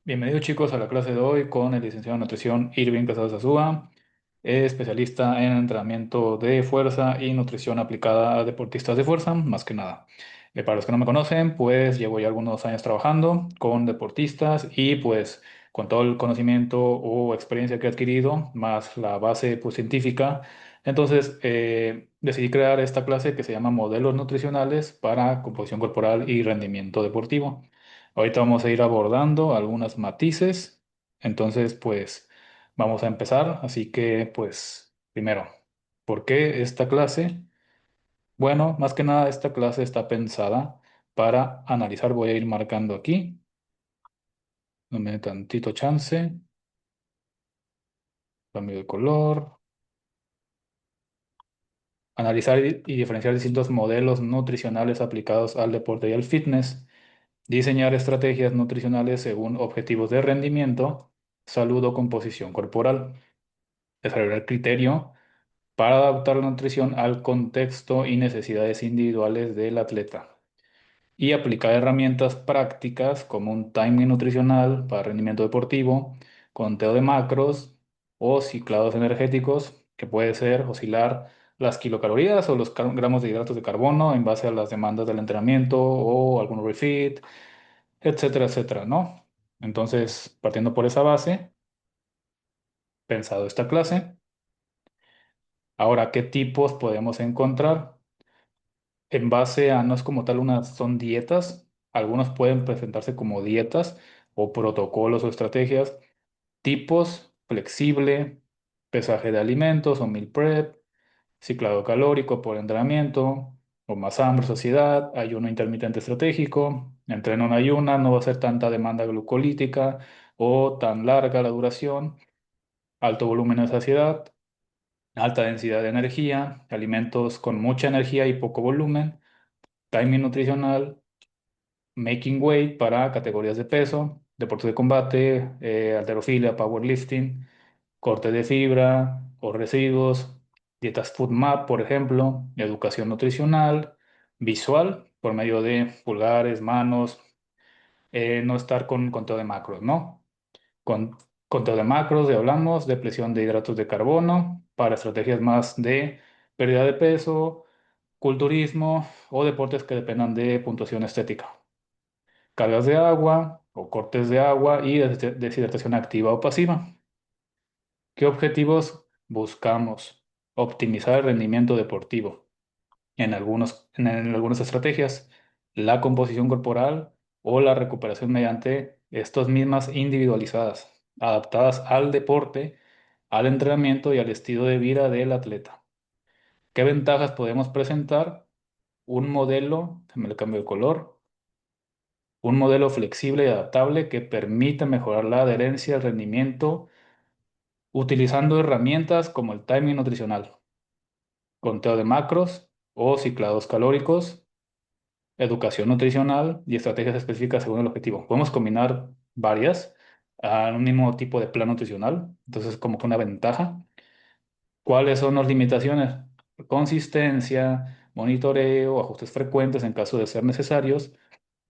Bienvenidos chicos a la clase de hoy con el licenciado en nutrición Irving Casado Zazúa, especialista en entrenamiento de fuerza y nutrición aplicada a deportistas de fuerza, más que nada. Para los que no me conocen, pues llevo ya algunos años trabajando con deportistas y pues con todo el conocimiento o experiencia que he adquirido, más la base pues, científica, entonces decidí crear esta clase que se llama Modelos Nutricionales para Composición Corporal y Rendimiento Deportivo. Ahorita vamos a ir abordando algunos matices, entonces pues vamos a empezar. Así que pues primero, ¿por qué esta clase? Bueno, más que nada esta clase está pensada para analizar, voy a ir marcando aquí, dame tantito chance, cambio de color, analizar y diferenciar distintos modelos nutricionales aplicados al deporte y al fitness, diseñar estrategias nutricionales según objetivos de rendimiento, salud o composición corporal, desarrollar el criterio para adaptar la nutrición al contexto y necesidades individuales del atleta y aplicar herramientas prácticas como un timing nutricional para rendimiento deportivo, conteo de macros o ciclados energéticos, que puede ser oscilar las kilocalorías o los gramos de hidratos de carbono en base a las demandas del entrenamiento o algún refit, etcétera, etcétera, ¿no? Entonces, partiendo por esa base, pensado esta clase, ahora, ¿qué tipos podemos encontrar? En base a, no es como tal unas, son dietas, algunos pueden presentarse como dietas o protocolos o estrategias, tipos, flexible, pesaje de alimentos o meal prep, ciclado calórico por entrenamiento, o más hambre, saciedad, ayuno intermitente estratégico, entreno en ayuna, no va a ser tanta demanda glucolítica o tan larga la duración, alto volumen de saciedad, alta densidad de energía, alimentos con mucha energía y poco volumen, timing nutricional, making weight para categorías de peso, deportes de combate, halterofilia, powerlifting, corte de fibra o residuos, dietas FoodMap, por ejemplo, educación nutricional, visual, por medio de pulgares, manos, no estar con conteo de macros, ¿no? Con conteo de macros, de hablamos, depresión de hidratos de carbono, para estrategias más de pérdida de peso, culturismo o deportes que dependan de puntuación estética, cargas de agua o cortes de agua y deshidratación activa o pasiva. ¿Qué objetivos buscamos? Optimizar el rendimiento deportivo. En algunas estrategias, la composición corporal o la recuperación mediante estas mismas individualizadas, adaptadas al deporte, al entrenamiento y al estilo de vida del atleta. ¿Qué ventajas podemos presentar? Un modelo, me le cambio de color, un modelo flexible y adaptable que permita mejorar la adherencia al rendimiento utilizando herramientas como el timing nutricional, conteo de macros o ciclados calóricos, educación nutricional y estrategias específicas según el objetivo. Podemos combinar varias a un mismo tipo de plan nutricional, entonces es como que una ventaja. ¿Cuáles son las limitaciones? Consistencia, monitoreo, ajustes frecuentes en caso de ser necesarios.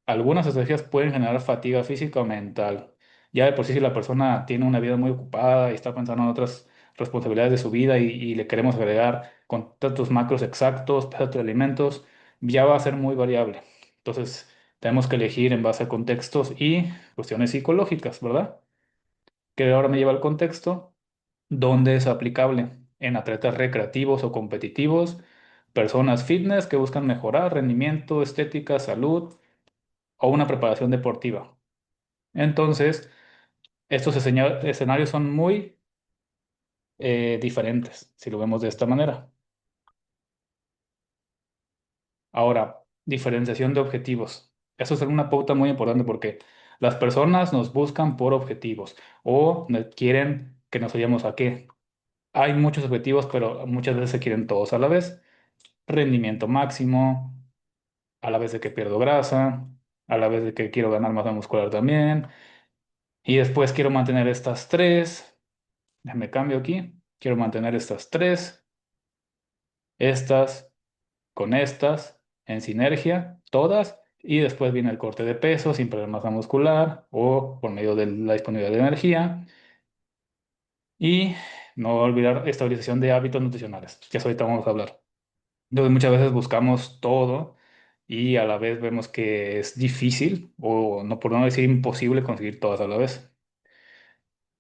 Algunas estrategias pueden generar fatiga física o mental. Ya de por sí, si la persona tiene una vida muy ocupada y está pensando en otras responsabilidades de su vida y le queremos agregar con tantos macros exactos, pesos de alimentos, ya va a ser muy variable. Entonces, tenemos que elegir en base a contextos y cuestiones psicológicas, ¿verdad? Que ahora me lleva al contexto donde es aplicable en atletas recreativos o competitivos, personas fitness que buscan mejorar rendimiento, estética, salud o una preparación deportiva. Entonces, estos escenarios son muy diferentes, si lo vemos de esta manera. Ahora, diferenciación de objetivos. Eso es una pauta muy importante porque las personas nos buscan por objetivos o quieren que nos vayamos a qué. Hay muchos objetivos, pero muchas veces se quieren todos a la vez. Rendimiento máximo, a la vez de que pierdo grasa, a la vez de que quiero ganar masa muscular también. Y después quiero mantener estas tres. Déjame cambio aquí. Quiero mantener estas tres, estas con estas en sinergia, todas. Y después viene el corte de peso sin perder masa muscular o por medio de la disponibilidad de energía. Y no olvidar estabilización de hábitos nutricionales, que eso ahorita vamos a hablar. Entonces muchas veces buscamos todo y a la vez vemos que es difícil o no por no decir imposible conseguir todas a la vez.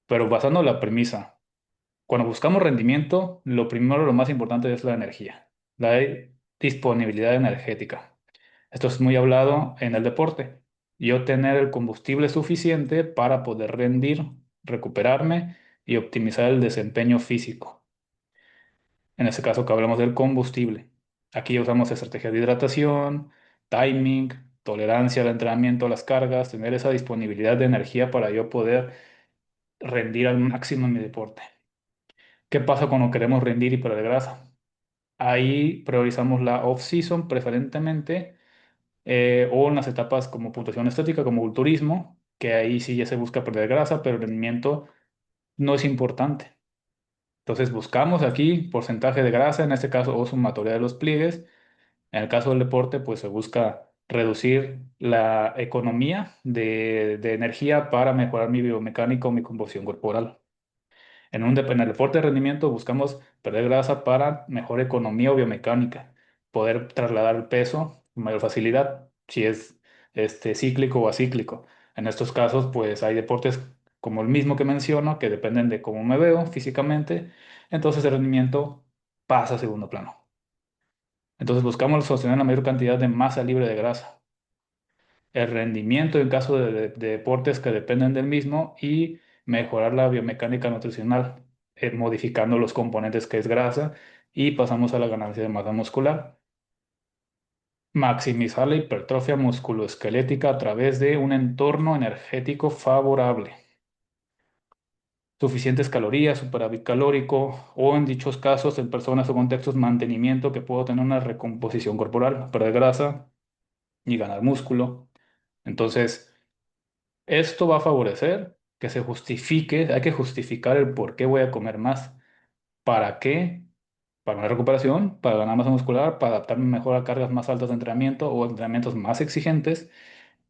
Pero basando en la premisa, cuando buscamos rendimiento, lo primero, lo más importante es la energía, la disponibilidad energética. Esto es muy hablado en el deporte. Yo tener el combustible suficiente para poder rendir, recuperarme y optimizar el desempeño físico. En este caso que hablamos del combustible. Aquí usamos estrategias de hidratación, timing, tolerancia al entrenamiento, a las cargas, tener esa disponibilidad de energía para yo poder rendir al máximo en mi deporte. ¿Qué pasa cuando queremos rendir y perder grasa? Ahí priorizamos la off-season preferentemente o en las etapas como puntuación estética, como culturismo, que ahí sí ya se busca perder grasa, pero el rendimiento no es importante. Entonces buscamos aquí porcentaje de grasa, en este caso o sumatoria de los pliegues. En el caso del deporte, pues se busca reducir la economía de energía para mejorar mi biomecánica o mi composición corporal. En el deporte de rendimiento buscamos perder grasa para mejor economía o biomecánica, poder trasladar el peso con mayor facilidad, si es cíclico o acíclico. En estos casos, pues hay deportes como el mismo que menciono, que dependen de cómo me veo físicamente, entonces el rendimiento pasa a segundo plano. Entonces buscamos sostener la mayor cantidad de masa libre de grasa, el rendimiento en caso de deportes que dependen del mismo y mejorar la biomecánica nutricional, modificando los componentes que es grasa y pasamos a la ganancia de masa muscular. Maximizar la hipertrofia musculoesquelética a través de un entorno energético favorable. Suficientes calorías, superávit calórico o en dichos casos, en personas o contextos, mantenimiento que puedo tener una recomposición corporal, perder grasa y ganar músculo. Entonces, esto va a favorecer que se justifique, hay que justificar el por qué voy a comer más. ¿Para qué? Para una recuperación, para ganar masa muscular, para adaptarme mejor a cargas más altas de entrenamiento o entrenamientos más exigentes,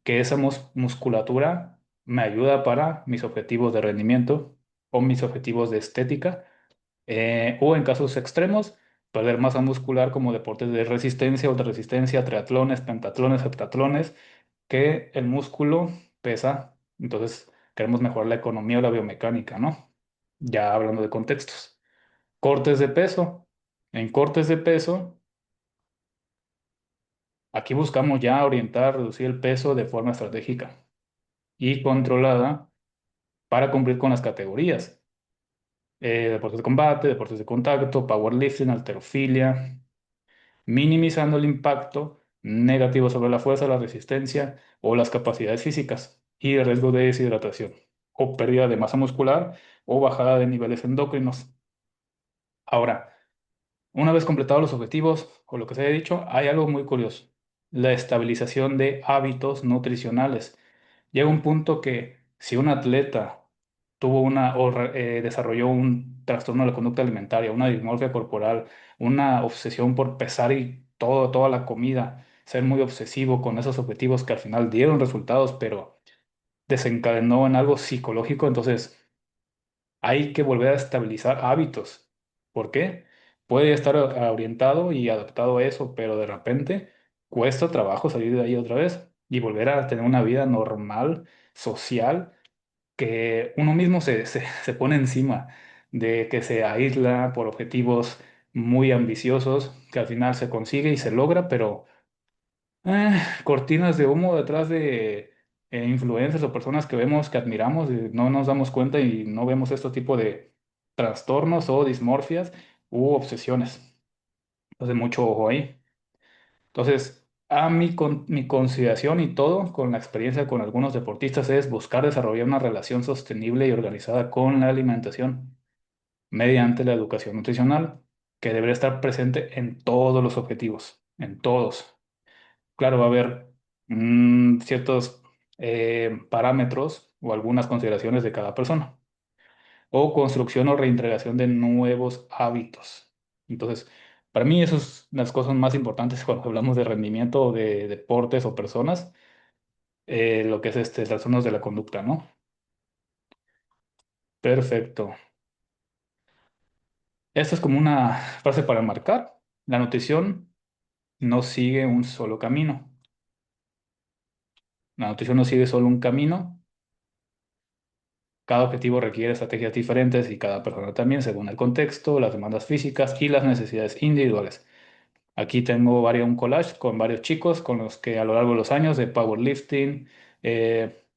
que esa musculatura me ayuda para mis objetivos de rendimiento o mis objetivos de estética, o en casos extremos, perder masa muscular como deportes de resistencia, ultra resistencia, triatlones, pentatlones, heptatlones, que el músculo pesa, entonces queremos mejorar la economía o la biomecánica, ¿no? Ya hablando de contextos. Cortes de peso. En cortes de peso, aquí buscamos ya orientar, reducir el peso de forma estratégica y controlada para cumplir con las categorías. Deportes de combate, deportes de contacto, powerlifting, halterofilia, minimizando el impacto negativo sobre la fuerza, la resistencia o las capacidades físicas y el riesgo de deshidratación o pérdida de masa muscular o bajada de niveles endocrinos. Ahora, una vez completados los objetivos o lo que se haya dicho, hay algo muy curioso, la estabilización de hábitos nutricionales. Llega un punto que si un atleta tuvo desarrolló un trastorno de la conducta alimentaria, una dismorfia corporal, una obsesión por pesar y toda la comida, ser muy obsesivo con esos objetivos que al final dieron resultados, pero desencadenó en algo psicológico, entonces hay que volver a estabilizar hábitos. ¿Por qué? Puede estar orientado y adaptado a eso, pero de repente cuesta trabajo salir de ahí otra vez y volver a tener una vida normal, social, que uno mismo se pone encima de que se aísla por objetivos muy ambiciosos, que al final se consigue y se logra, pero cortinas de humo detrás de influencers o personas que vemos, que admiramos, y no nos damos cuenta y no vemos este tipo de trastornos o dismorfias u obsesiones. Entonces, mucho ojo ahí. Entonces, mi consideración y todo con la experiencia con algunos deportistas es buscar desarrollar una relación sostenible y organizada con la alimentación mediante la educación nutricional, que debería estar presente en todos los objetivos, en todos. Claro, va a haber ciertos parámetros o algunas consideraciones de cada persona. O construcción o reintegración de nuevos hábitos. Entonces, Para mí, esas son las cosas más importantes cuando hablamos de rendimiento de deportes o personas, lo que es trastornos de la conducta, ¿no? Perfecto. Esto es como una frase para marcar. La nutrición no sigue un solo camino. La nutrición no sigue solo un camino. Cada objetivo requiere estrategias diferentes y cada persona también, según el contexto, las demandas físicas y las necesidades individuales. Aquí tengo un collage con varios chicos con los que a lo largo de los años de powerlifting,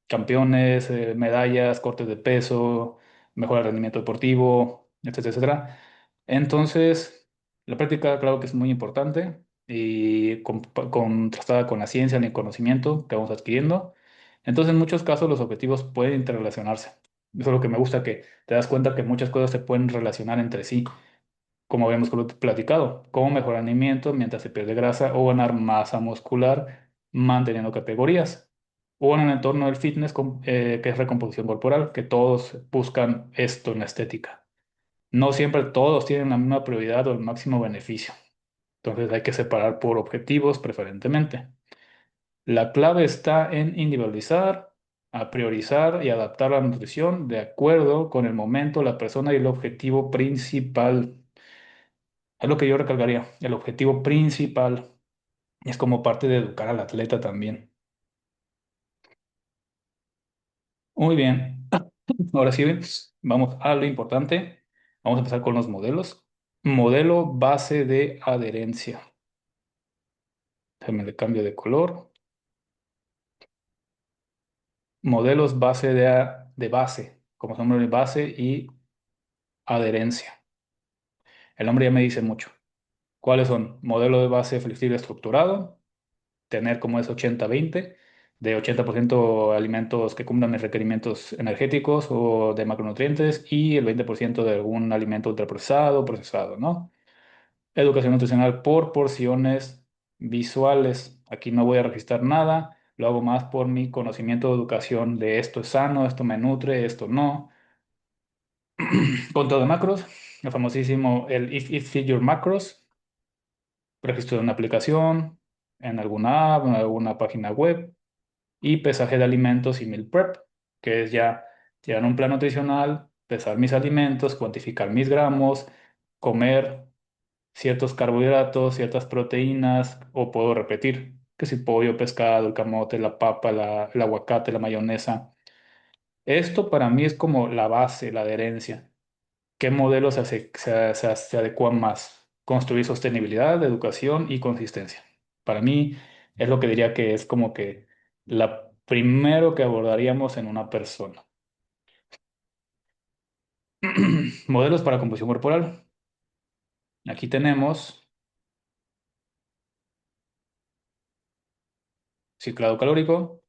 campeones, medallas, cortes de peso, mejora del rendimiento deportivo, etcétera, etcétera. Entonces, la práctica, claro que es muy importante y contrastada con la ciencia y el conocimiento que vamos adquiriendo. Entonces, en muchos casos los objetivos pueden interrelacionarse. Eso es lo que me gusta, que te das cuenta que muchas cosas se pueden relacionar entre sí, como habíamos platicado, como mejoramiento mientras se pierde grasa o ganar masa muscular manteniendo categorías, o en el entorno del fitness, que es recomposición corporal, que todos buscan esto en la estética. No siempre todos tienen la misma prioridad o el máximo beneficio, entonces hay que separar por objetivos preferentemente. La clave está en individualizar, a priorizar y adaptar la nutrición de acuerdo con el momento, la persona y el objetivo principal. Es lo que yo recalcaría. El objetivo principal es como parte de educar al atleta también. Muy bien. Ahora sí, vamos a lo importante. Vamos a empezar con los modelos. Modelo base de adherencia. Déjame le cambio de color. Modelos base de base, como son de base y adherencia. El nombre ya me dice mucho. ¿Cuáles son? Modelo de base flexible estructurado, tener como es 80-20, de 80% alimentos que cumplan mis requerimientos energéticos o de macronutrientes y el 20% de algún alimento ultraprocesado o procesado, ¿no? Educación nutricional por porciones visuales. Aquí no voy a registrar nada, lo hago más por mi conocimiento de educación de esto es sano, esto me nutre, esto no. Control de macros, el famosísimo el If Fit Your Macros, registro de una aplicación, en alguna app, en alguna página web, y pesaje de alimentos y meal prep, que es ya llevar un plan nutricional, pesar mis alimentos, cuantificar mis gramos, comer ciertos carbohidratos, ciertas proteínas, o puedo repetir, que si pollo, pescado, el camote, la papa, el aguacate, la mayonesa. Esto para mí es como la base, la adherencia. ¿Qué modelos se adecuan más? Construir sostenibilidad, educación y consistencia. Para mí es lo que diría que es como que la primero que abordaríamos en una persona. Modelos para composición corporal. Aquí tenemos ciclado calórico,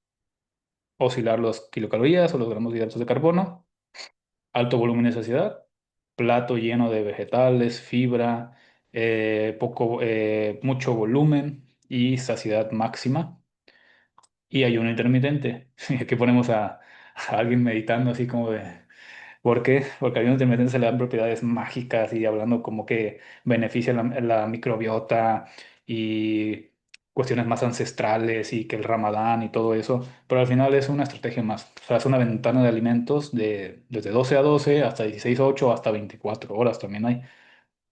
oscilar los kilocalorías o los gramos de hidratos de carbono, alto volumen de saciedad, plato lleno de vegetales, fibra, mucho volumen y saciedad máxima. Y ayuno intermitente. Y aquí ponemos a alguien meditando así como de... ¿Por qué? Porque al ayuno intermitente se le dan propiedades mágicas y hablando como que beneficia la microbiota y cuestiones más ancestrales y que el Ramadán y todo eso. Pero al final es una estrategia más. O sea, es una ventana de alimentos desde 12 a 12 hasta 16 a 8 hasta 24 horas también hay.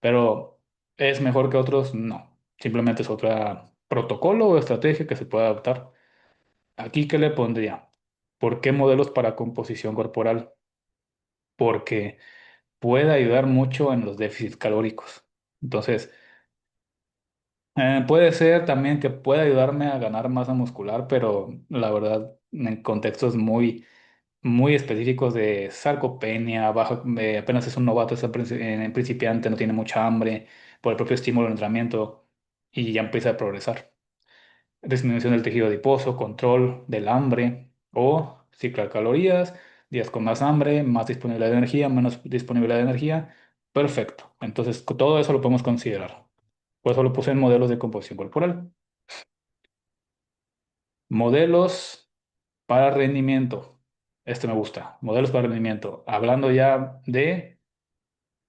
Pero ¿es mejor que otros? No. Simplemente es otro protocolo o estrategia que se puede adaptar. Aquí, ¿qué le pondría? ¿Por qué modelos para composición corporal? Porque puede ayudar mucho en los déficits calóricos. Entonces, puede ser también que pueda ayudarme a ganar masa muscular, pero la verdad, en contextos muy específicos de sarcopenia, apenas es un novato, en principiante, no tiene mucha hambre, por el propio estímulo del entrenamiento y ya empieza a progresar. Disminución del tejido adiposo, control del hambre o ciclar calorías, días con más hambre, más disponibilidad de energía, menos disponibilidad de energía. Perfecto. Entonces, todo eso lo podemos considerar. Por eso lo puse en modelos de composición corporal. Modelos para rendimiento. Este me gusta. Modelos para rendimiento. Hablando ya de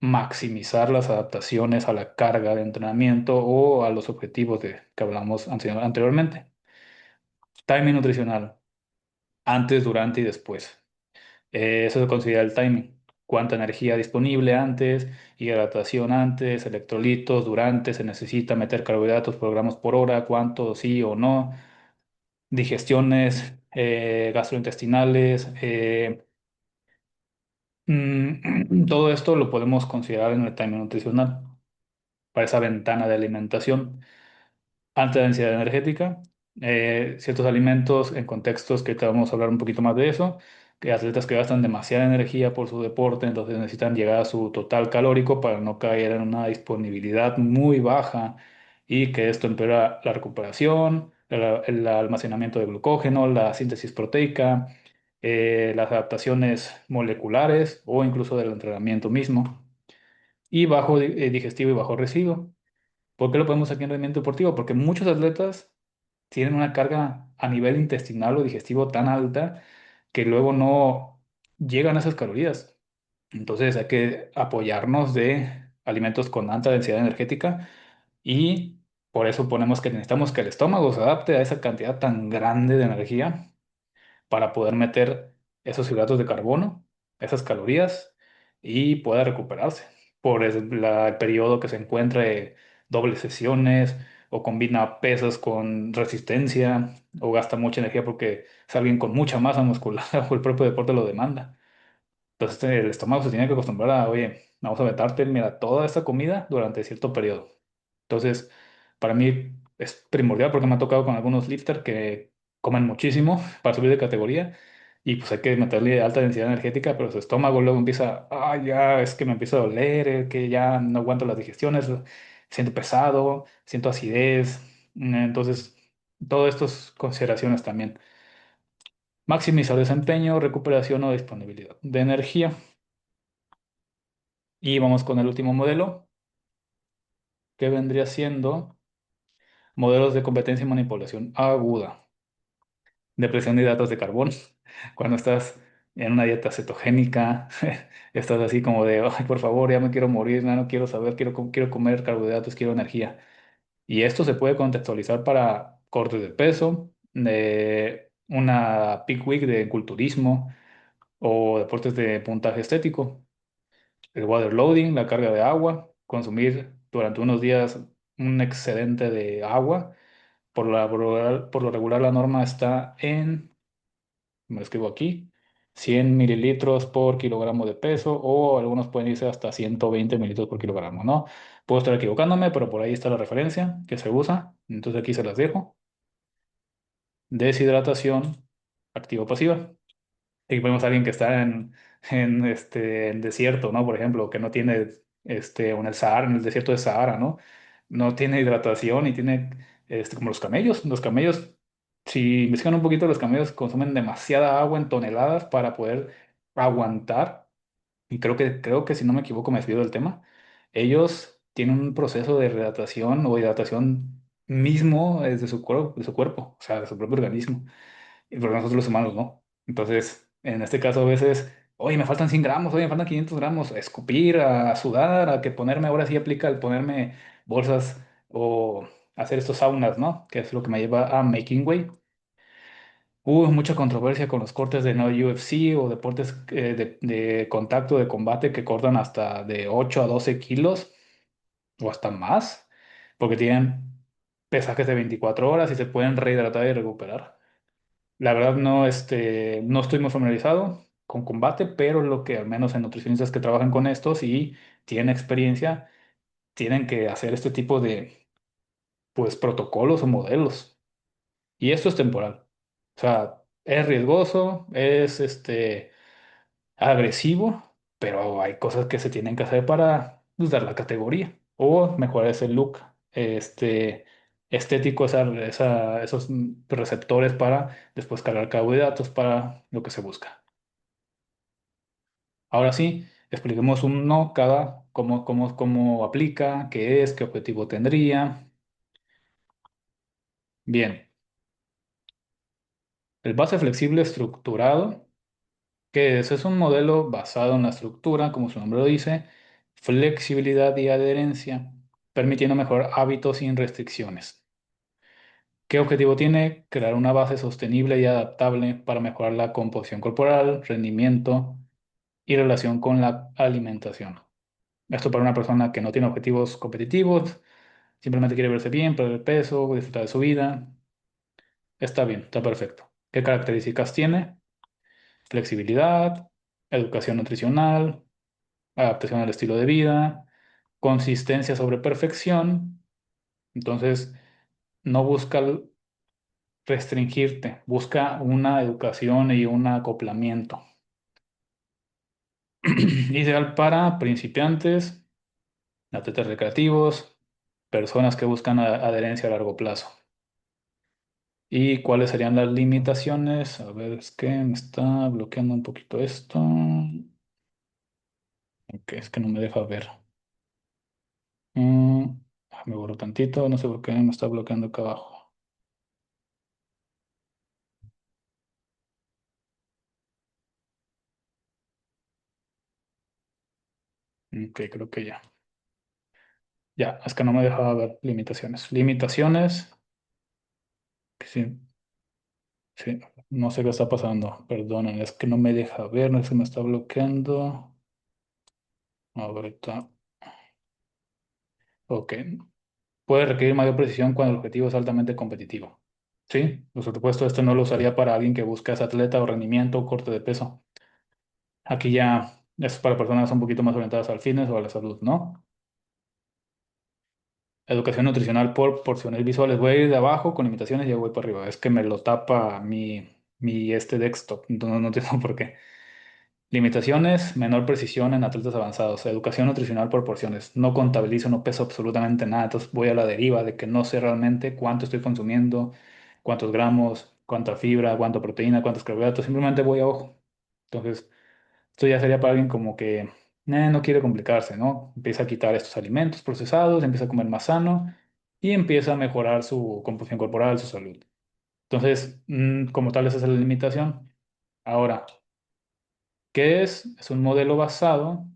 maximizar las adaptaciones a la carga de entrenamiento o a los objetivos que hablamos anteriormente. Timing nutricional, antes, durante y después. Eso se considera el timing. Cuánta energía disponible antes, hidratación antes, electrolitos durante, se necesita meter carbohidratos por gramos por hora, cuánto sí o no, digestiones gastrointestinales, todo esto lo podemos considerar en el timing nutricional para esa ventana de alimentación. Alta densidad energética, ciertos alimentos en contextos que te vamos a hablar un poquito más de eso, que atletas que gastan demasiada energía por su deporte, entonces necesitan llegar a su total calórico para no caer en una disponibilidad muy baja y que esto empeora la recuperación, el almacenamiento de glucógeno, la síntesis proteica, las adaptaciones moleculares o incluso del entrenamiento mismo, y bajo digestivo y bajo residuo. ¿Por qué lo ponemos aquí en rendimiento deportivo? Porque muchos atletas tienen una carga a nivel intestinal o digestivo tan alta que luego no llegan a esas calorías. Entonces hay que apoyarnos de alimentos con alta densidad energética y por eso ponemos que necesitamos que el estómago se adapte a esa cantidad tan grande de energía para poder meter esos hidratos de carbono, esas calorías y pueda recuperarse por el periodo que se encuentre dobles sesiones o combina pesas con resistencia o gasta mucha energía porque es alguien con mucha masa muscular o el propio deporte lo demanda. Entonces el estómago se tiene que acostumbrar a, oye, vamos a vetarte, mira, toda esta comida durante cierto periodo. Entonces, para mí es primordial porque me ha tocado con algunos lifters que comen muchísimo para subir de categoría y pues hay que meterle alta densidad energética, pero su estómago luego empieza, ya es que me empieza a doler, que ya no aguanto las digestiones, siento pesado, siento acidez. Entonces, todas estas consideraciones también. Maximizar desempeño, recuperación o disponibilidad de energía. Y vamos con el último modelo, que vendría siendo modelos de competencia y manipulación aguda. Depresión de hidratos de carbono. Cuando estás en una dieta cetogénica, estás así como de, ay, por favor, ya me quiero morir, no quiero saber, quiero comer carbohidratos, quiero energía. Y esto se puede contextualizar para cortes de peso, de una peak week de culturismo o deportes de puntaje estético. El water loading, la carga de agua, consumir durante unos días un excedente de agua. Por lo regular la norma está en, me lo escribo aquí, 100 mililitros por kilogramo de peso o algunos pueden irse hasta 120 mililitros por kilogramo, ¿no? Puedo estar equivocándome, pero por ahí está la referencia que se usa. Entonces aquí se las dejo. Deshidratación activa-pasiva. Y vemos a alguien que está en desierto, ¿no? Por ejemplo, que no tiene, en el Sahara, en el desierto de Sahara, ¿no? No tiene hidratación y tiene, como los camellos. Los camellos, si investigan un poquito, los camellos consumen demasiada agua en toneladas para poder aguantar. Y creo que si no me equivoco, me desvío del tema. Ellos tienen un proceso de rehidratación o hidratación mismo desde de su cuerpo, o sea, de su propio organismo. Y pero nosotros los humanos no. Entonces, en este caso a veces, oye, me faltan 100 gramos, oye, me faltan 500 gramos, a escupir, a sudar, a que ponerme, ahora sí aplica el ponerme bolsas o hacer estos saunas, ¿no? Que es lo que me lleva a Making Way. Hubo mucha controversia con los cortes de no UFC o deportes de contacto, de combate que cortan hasta de 8 a 12 kilos o hasta más, porque tienen pesajes de 24 horas y se pueden rehidratar y recuperar. La verdad no estoy muy familiarizado con combate, pero lo que al menos en nutricionistas que trabajan con estos y tienen experiencia, tienen que hacer este tipo de, pues, protocolos o modelos. Y esto es temporal. O sea, es riesgoso, es agresivo, pero hay cosas que se tienen que hacer para, pues, dar la categoría o mejorar ese look estético, esos receptores para después cargar carbohidratos para lo que se busca. Ahora sí, expliquemos uno cada, cómo aplica, qué es, qué objetivo tendría. Bien, el base flexible estructurado, que es un modelo basado en la estructura, como su nombre lo dice, flexibilidad y adherencia, permitiendo mejorar hábitos sin restricciones. ¿Qué objetivo tiene? Crear una base sostenible y adaptable para mejorar la composición corporal, rendimiento y relación con la alimentación. Esto para una persona que no tiene objetivos competitivos, simplemente quiere verse bien, perder peso, disfrutar de su vida. Está bien, está perfecto. ¿Qué características tiene? Flexibilidad, educación nutricional, adaptación al estilo de vida, consistencia sobre perfección. Entonces, no busca restringirte, busca una educación y un acoplamiento. Ideal para principiantes, atletas recreativos, personas que buscan adherencia a largo plazo. ¿Y cuáles serían las limitaciones? A ver, es que me está bloqueando un poquito esto. Ok, es que no me deja ver. Mm, Me borro tantito, no sé por qué me está bloqueando acá abajo. Ok, creo que ya. Ya, es que no me dejaba ver limitaciones. Limitaciones, que sí, sí, no sé qué está pasando. Perdonen, es que no me deja ver, no es que me está bloqueando. Ahorita. Ok. Puede requerir mayor precisión cuando el objetivo es altamente competitivo. Sí, por supuesto, esto no lo usaría para alguien que busca ese atleta o rendimiento o corte de peso. Aquí ya es para personas un poquito más orientadas al fitness o a la salud, ¿no? Educación nutricional por porciones visuales. Voy a ir de abajo con limitaciones y ya voy para arriba. Es que me lo tapa mi este desktop, entonces no entiendo por qué. Limitaciones, menor precisión en atletas avanzados. Educación nutricional por porciones. No contabilizo, no peso absolutamente nada. Entonces voy a la deriva de que no sé realmente cuánto estoy consumiendo, cuántos gramos, cuánta fibra, cuánta proteína, cuántos carbohidratos. Simplemente voy a ojo. Entonces, esto ya sería para alguien como que no quiere complicarse, ¿no? Empieza a quitar estos alimentos procesados, empieza a comer más sano y empieza a mejorar su composición corporal, su salud. Entonces, como tal, esa es la limitación. Ahora, ¿qué es? Es un modelo basado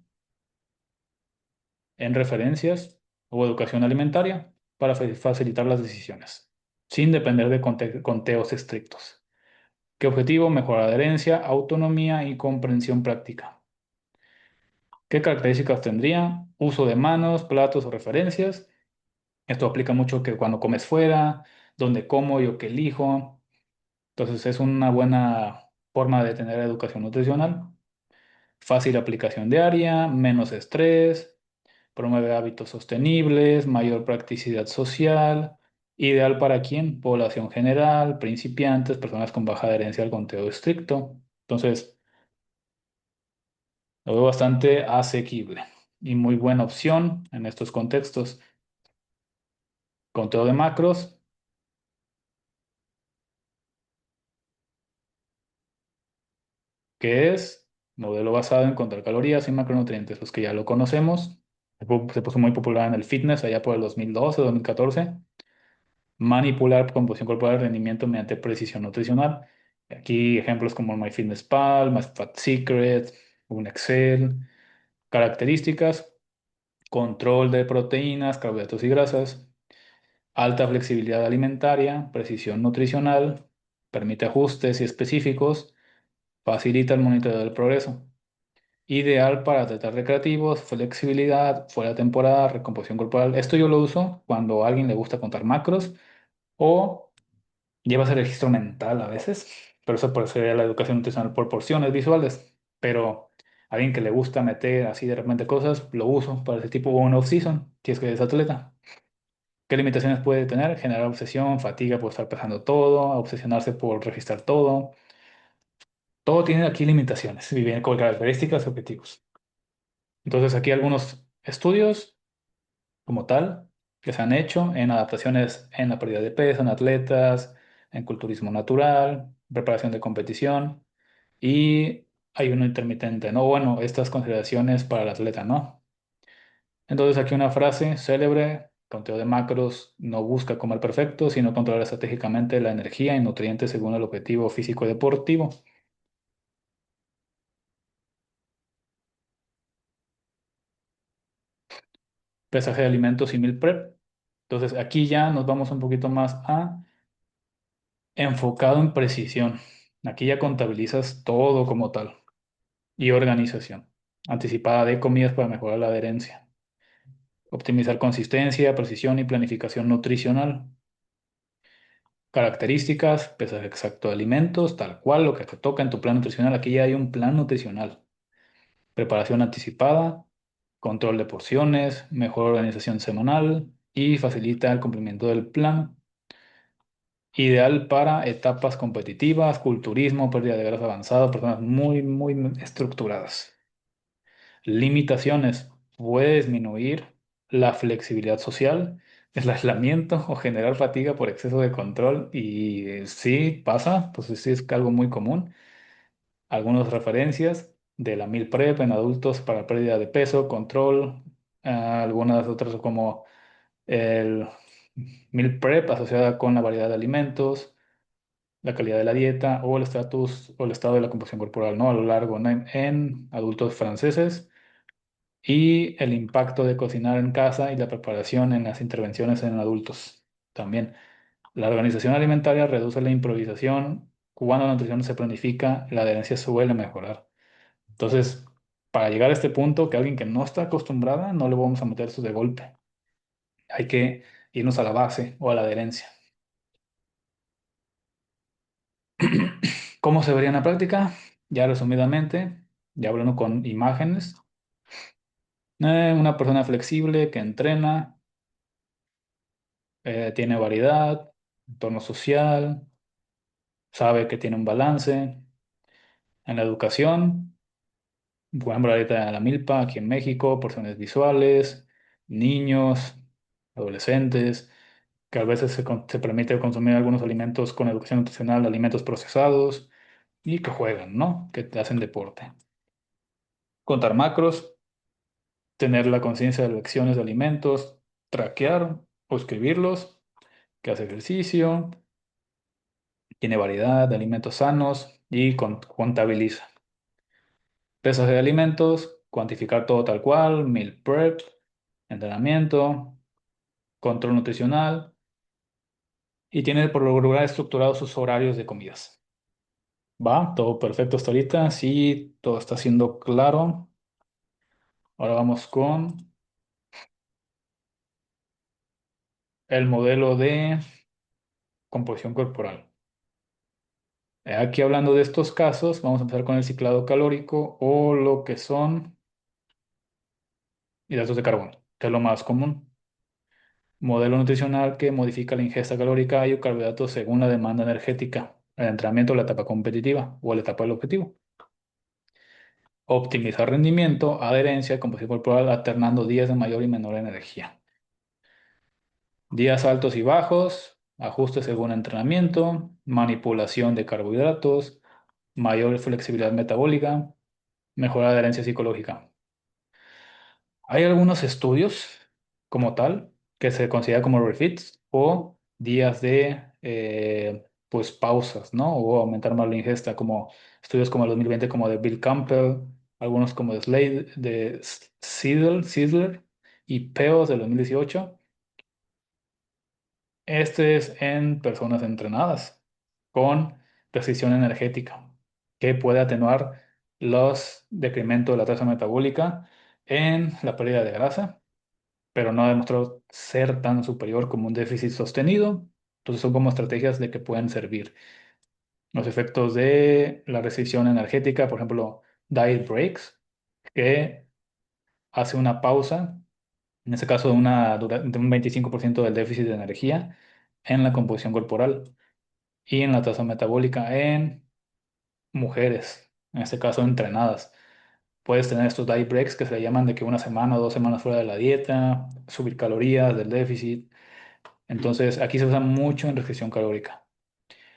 en referencias o educación alimentaria para facilitar las decisiones, sin depender de conteos estrictos. ¿Qué objetivo? Mejorar adherencia, autonomía y comprensión práctica. ¿Qué características tendría? Uso de manos, platos o referencias. Esto aplica mucho que cuando comes fuera, dónde como, yo qué elijo. Entonces es una buena forma de tener educación nutricional. Fácil aplicación diaria, menos estrés, promueve hábitos sostenibles, mayor practicidad social. Ideal para quién? Población general, principiantes, personas con baja adherencia al conteo estricto. Entonces, lo veo bastante asequible y muy buena opción en estos contextos. Conteo de macros, que es modelo basado en contar calorías y macronutrientes, los que ya lo conocemos. Se puso muy popular en el fitness allá por el 2012, 2014. Manipular composición corporal, rendimiento mediante precisión nutricional. Aquí ejemplos como MyFitnessPal, MyFatSecret, un Excel. Características, control de proteínas, carbohidratos y grasas, alta flexibilidad alimentaria, precisión nutricional, permite ajustes y específicos, facilita el monitoreo del progreso. Ideal para atletas recreativos, flexibilidad, fuera de temporada, recomposición corporal. Esto yo lo uso cuando a alguien le gusta contar macros o llevas el registro mental a veces, pero eso por sería la educación nutricional por porciones visuales. Pero a alguien que le gusta meter así de repente cosas, lo uso para ese tipo o un off-season, si es que es atleta. ¿Qué limitaciones puede tener? Generar obsesión, fatiga por estar pesando todo, obsesionarse por registrar todo. Todo tiene aquí limitaciones y viene con características y objetivos. Entonces aquí algunos estudios como tal que se han hecho en adaptaciones en la pérdida de peso, en atletas, en culturismo natural, preparación de competición y ayuno intermitente, ¿no? Bueno, estas consideraciones para el atleta, ¿no? Entonces aquí una frase célebre, conteo de macros no busca comer perfecto, sino controlar estratégicamente la energía y nutrientes según el objetivo físico y deportivo. pesaje de alimentos y meal prep. Entonces aquí ya nos vamos un poquito más a enfocado en precisión. Aquí ya contabilizas todo como tal. Y organización. Anticipada de comidas para mejorar la adherencia. Optimizar consistencia, precisión y planificación nutricional. Características, pesaje exacto de alimentos, tal cual lo que te toca en tu plan nutricional. Aquí ya hay un plan nutricional. Preparación anticipada, control de porciones, mejor organización semanal y facilita el cumplimiento del plan. Ideal para etapas competitivas, culturismo, pérdida de grasa avanzada, personas muy estructuradas. Limitaciones. Puede disminuir la flexibilidad social, el aislamiento o generar fatiga por exceso de control. Y sí pasa, pues sí es algo muy común. Algunas referencias de la Meal Prep en adultos para pérdida de peso, control. Algunas otras como el Meal Prep asociada con la variedad de alimentos, la calidad de la dieta o el estatus o el estado de la composición corporal, ¿no? A lo largo, ¿no? En adultos franceses y el impacto de cocinar en casa y la preparación en las intervenciones en adultos. También la organización alimentaria reduce la improvisación. Cuando la nutrición se planifica, la adherencia suele mejorar. Entonces, para llegar a este punto, que alguien que no está acostumbrada, no le vamos a meter eso de golpe. Hay que irnos a la base o a la adherencia. ¿Cómo se vería en la práctica? Ya resumidamente, ya hablando con imágenes. Una persona flexible que entrena, tiene variedad, entorno social, sabe que tiene un balance. En la educación, por ejemplo, ahorita la milpa aquí en México, porciones visuales, niños, adolescentes, que a veces se permite consumir algunos alimentos con educación nutricional, alimentos procesados y que juegan, ¿no? Que te hacen deporte. Contar macros, tener la conciencia de elecciones de alimentos, traquear o escribirlos, que hace ejercicio, tiene variedad de alimentos sanos y contabiliza. Pesos de alimentos, cuantificar todo tal cual, meal prep, entrenamiento, control nutricional y tiene por lo regular estructurados sus horarios de comidas. Va, todo perfecto hasta ahorita, sí, todo está siendo claro. Ahora vamos con el modelo de composición corporal. Aquí hablando de estos casos, vamos a empezar con el ciclado calórico o lo que son hidratos de carbono, que es lo más común. Modelo nutricional que modifica la ingesta calórica y carbohidratos según la demanda energética, el entrenamiento, la etapa competitiva o la etapa del objetivo. Optimizar rendimiento, adherencia, composición corporal alternando días de mayor y menor energía. Días altos y bajos, ajustes según entrenamiento, manipulación de carbohidratos, mayor flexibilidad metabólica, mejora de adherencia psicológica. Hay algunos estudios como tal que se considera como refits o días de pues pausas, ¿no? O aumentar más la ingesta, como estudios como el 2020 como de Bill Campbell, algunos como de Slade, de Siedler y Peos del 2018. Este es en personas entrenadas con precisión energética, que puede atenuar los decrementos de la tasa metabólica en la pérdida de grasa, pero no ha demostrado ser tan superior como un déficit sostenido. Entonces son como estrategias de que pueden servir. Los efectos de la restricción energética, por ejemplo, diet breaks, que hace una pausa, en este caso de un 25% del déficit de energía en la composición corporal y en la tasa metabólica en mujeres, en este caso entrenadas. Puedes tener estos diet breaks que se le llaman de que una semana o 2 semanas fuera de la dieta, subir calorías del déficit. Entonces, aquí se usa mucho en restricción calórica.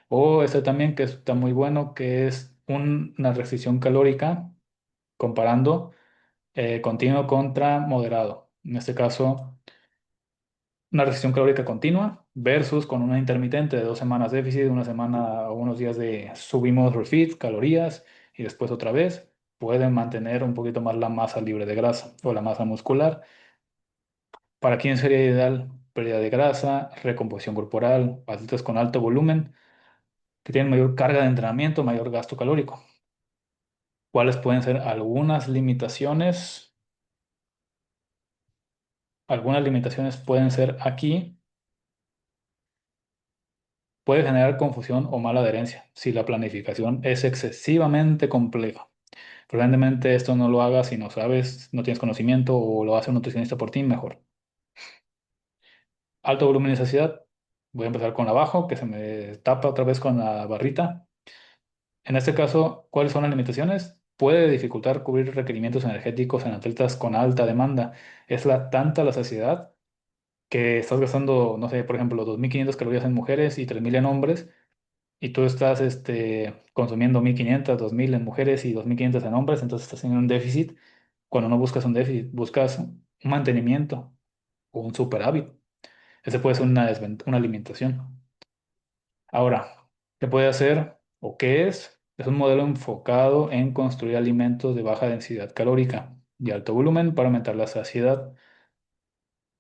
O este también que está muy bueno, que es una restricción calórica comparando continuo contra moderado. En este caso, una restricción calórica continua versus con una intermitente de 2 semanas déficit, una semana o unos días de subimos refit, calorías y después otra vez. Pueden mantener un poquito más la masa libre de grasa o la masa muscular. ¿Para quién sería ideal? Pérdida de grasa, recomposición corporal, atletas con alto volumen, que tienen mayor carga de entrenamiento, mayor gasto calórico. ¿Cuáles pueden ser algunas limitaciones? Algunas limitaciones pueden ser aquí, puede generar confusión o mala adherencia si la planificación es excesivamente compleja. Probablemente esto no lo hagas si no sabes, no tienes conocimiento o lo hace un nutricionista por ti, mejor. Alto volumen y saciedad. Voy a empezar con abajo, que se me tapa otra vez con la barrita. En este caso, ¿cuáles son las limitaciones? Puede dificultar cubrir requerimientos energéticos en atletas con alta demanda. Es tanta la saciedad que estás gastando, no sé, por ejemplo, 2.500 calorías en mujeres y 3.000 en hombres, y tú estás consumiendo 1.500, 2.000 en mujeres y 2.500 en hombres, entonces estás en un déficit. Cuando no buscas un déficit, buscas un mantenimiento o un superávit. Ese puede ser una alimentación. Ahora, ¿qué puede hacer o qué es? Es un modelo enfocado en construir alimentos de baja densidad calórica y alto volumen para aumentar la saciedad.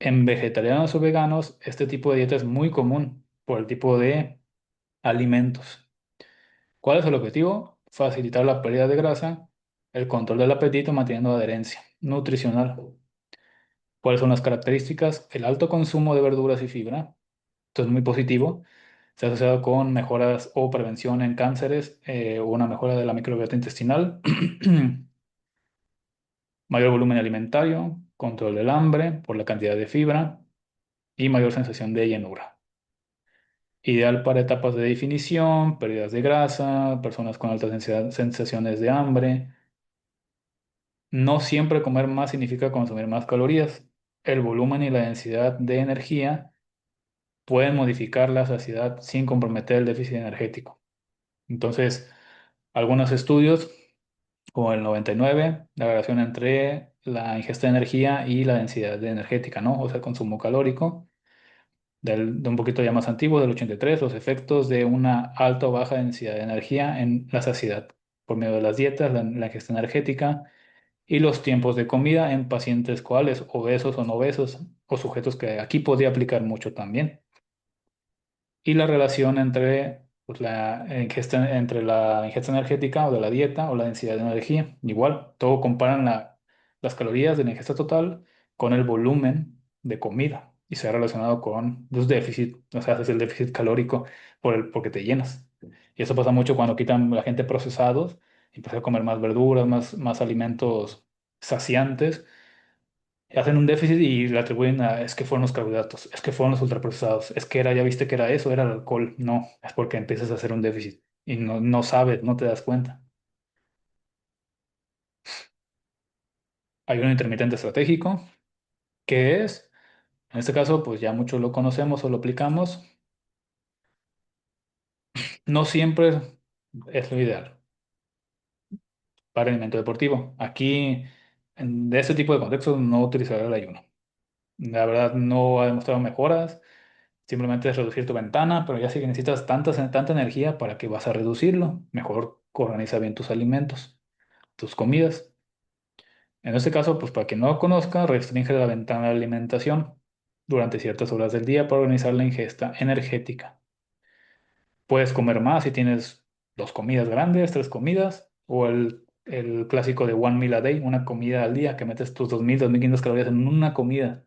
En vegetarianos o veganos, este tipo de dieta es muy común por el tipo de alimentos. ¿Cuál es el objetivo? Facilitar la pérdida de grasa, el control del apetito manteniendo adherencia nutricional. ¿Cuáles son las características? El alto consumo de verduras y fibra. Esto es muy positivo. Se ha asociado con mejoras o prevención en cánceres o una mejora de la microbiota intestinal. Mayor volumen alimentario, control del hambre por la cantidad de fibra y mayor sensación de llenura. Ideal para etapas de definición, pérdidas de grasa, personas con altas sensaciones de hambre. No siempre comer más significa consumir más calorías. El volumen y la densidad de energía pueden modificar la saciedad sin comprometer el déficit energético. Entonces, algunos estudios, como el 99, la relación entre la ingesta de energía y la densidad energética, ¿no? O sea, el consumo calórico, de un poquito ya más antiguo, del 83, los efectos de una alta o baja densidad de energía en la saciedad, por medio de las dietas, la ingesta energética y los tiempos de comida en pacientes cuales, obesos o no obesos, o sujetos que aquí podría aplicar mucho también. Y la relación entre, pues, entre la ingesta energética o de la dieta o la densidad de energía. Igual, todo comparan las calorías de la ingesta total con el volumen de comida y se ha relacionado con los déficit, o sea, es el déficit calórico porque te llenas. Y eso pasa mucho cuando quitan la gente procesados y empieza a comer más verduras, más alimentos saciantes, hacen un déficit y le atribuyen a, es que fueron los carbohidratos, es que fueron los ultraprocesados, es que era, ya viste que era eso, era el alcohol. No, es porque empiezas a hacer un déficit y no sabes, no te das cuenta. Hay un intermitente estratégico, que es, en este caso, pues ya muchos lo conocemos o lo aplicamos, no siempre es lo ideal para el alimento deportivo. Aquí, de este tipo de contextos, no utilizar el ayuno. La verdad, no ha demostrado mejoras. Simplemente es reducir tu ventana, pero ya si necesitas tanta energía, ¿para qué vas a reducirlo? Mejor organiza bien tus alimentos, tus comidas. En este caso, pues para quien no lo conozca, restringe la ventana de alimentación durante ciertas horas del día para organizar la ingesta energética. Puedes comer más si tienes dos comidas grandes, tres comidas, o el clásico de one meal a day, una comida al día, que metes tus 2.000, 2.500 calorías en una comida.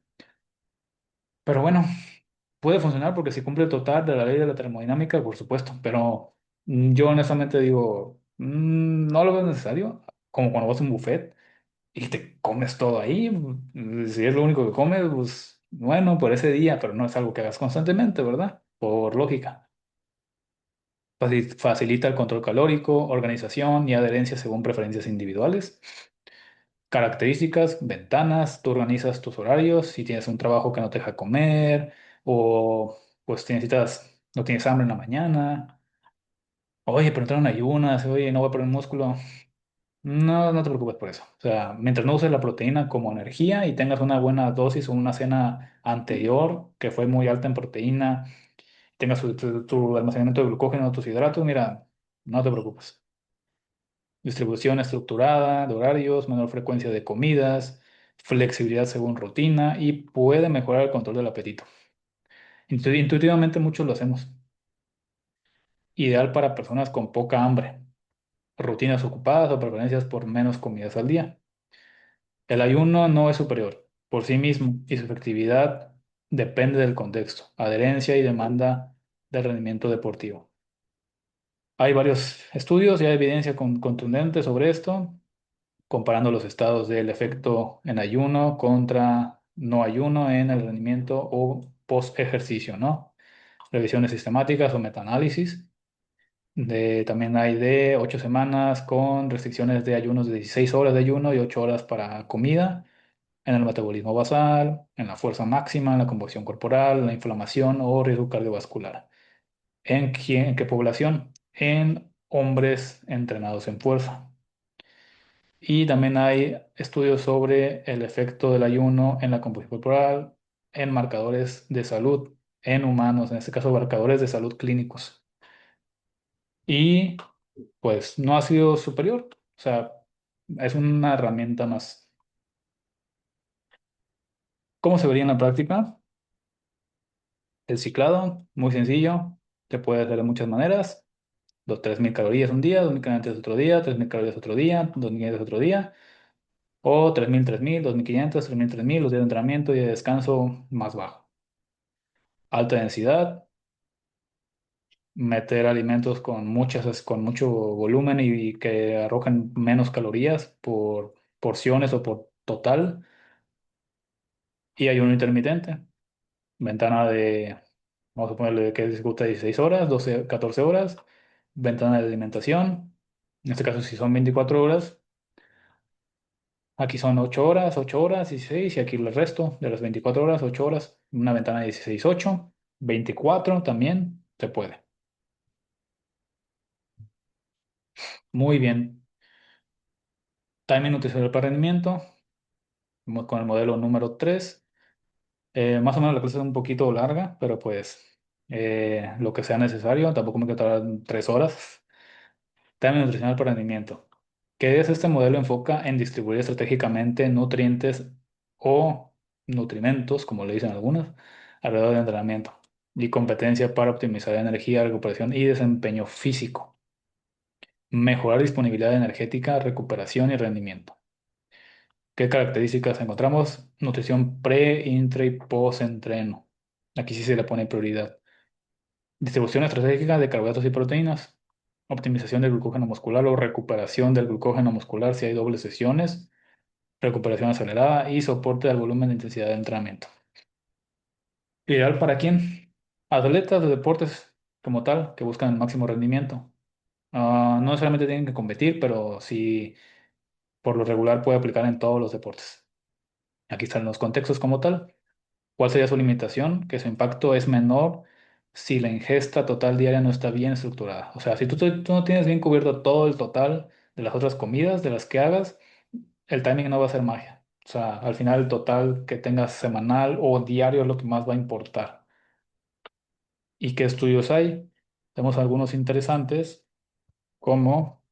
Pero bueno, puede funcionar porque si cumple el total de la ley de la termodinámica, por supuesto, pero yo honestamente digo, no lo veo necesario, como cuando vas a un buffet y te comes todo ahí, si es lo único que comes, pues bueno, por ese día, pero no es algo que hagas constantemente, ¿verdad? Por lógica. Facilita el control calórico, organización y adherencia según preferencias individuales. Características, ventanas, tú organizas tus horarios, si tienes un trabajo que no te deja comer o pues no tienes hambre en la mañana. Oye, pero entraron ayunas, oye, no voy a perder músculo. No, no te preocupes por eso. O sea, mientras no uses la proteína como energía y tengas una buena dosis o una cena anterior que fue muy alta en proteína, tengas tu almacenamiento de glucógeno, tus hidratos, mira, no te preocupes. Distribución estructurada de horarios, menor frecuencia de comidas, flexibilidad según rutina y puede mejorar el control del apetito. Intuitivamente muchos lo hacemos. Ideal para personas con poca hambre, rutinas ocupadas o preferencias por menos comidas al día. El ayuno no es superior por sí mismo y su efectividad depende del contexto, adherencia y demanda del rendimiento deportivo. Hay varios estudios y hay evidencia contundente sobre esto, comparando los estados del efecto en ayuno contra no ayuno en el rendimiento o post ejercicio, ¿no? Revisiones sistemáticas o metaanálisis. También hay de 8 semanas con restricciones de ayunos de 16 horas de ayuno y 8 horas para comida, en el metabolismo basal, en la fuerza máxima, en la composición corporal, la inflamación o riesgo cardiovascular. ¿En qué población? En hombres entrenados en fuerza. Y también hay estudios sobre el efecto del ayuno en la composición corporal, en marcadores de salud, en humanos, en este caso marcadores de salud clínicos. Y pues no ha sido superior, o sea, es una herramienta más. ¿Cómo se vería en la práctica? El ciclado, muy sencillo, se puede hacer de muchas maneras. 3.000 calorías un día, 2.500 otro día, 3.000 calorías otro día, 2.500 otro día, o 3.000, 3.000, 2.500, 3.000, 3.000, los días de entrenamiento y de descanso más bajo. Alta densidad, meter alimentos con mucho volumen y que arrojan menos calorías por porciones o por total. Y ayuno intermitente, ventana de, vamos a ponerle que les gusta 16 horas, 12, 14 horas, ventana de alimentación. En este caso, si son 24 horas, aquí son 8 horas, 16, y aquí el resto de las 24 horas, 8 horas, una ventana de 16, 8, 24 también se puede. Muy bien. Timing nutricional para rendimiento, vamos con el modelo número 3. Más o menos la clase es un poquito larga, pero pues lo que sea necesario, tampoco me quiero tardar 3 horas. Timing nutricional para rendimiento. ¿Qué es este modelo? Enfoca en distribuir estratégicamente nutrientes o nutrimentos, como le dicen algunos, alrededor del entrenamiento y competencia para optimizar energía, recuperación y desempeño físico. Mejorar disponibilidad energética, recuperación y rendimiento. ¿Qué características encontramos? Nutrición pre, intra y post-entreno. Aquí sí se le pone prioridad. Distribución estratégica de carbohidratos y proteínas. Optimización del glucógeno muscular o recuperación del glucógeno muscular si hay dobles sesiones. Recuperación acelerada y soporte del volumen de intensidad de entrenamiento. ¿Ideal para quién? Atletas de deportes como tal que buscan el máximo rendimiento. No necesariamente tienen que competir, pero sí por lo regular puede aplicar en todos los deportes. Aquí están los contextos como tal. ¿Cuál sería su limitación? Que su impacto es menor si la ingesta total diaria no está bien estructurada. O sea, si tú no tienes bien cubierto todo el total de las otras comidas, de las que hagas, el timing no va a ser magia. O sea, al final el total que tengas semanal o diario es lo que más va a importar. ¿Y qué estudios hay? Tenemos algunos interesantes, como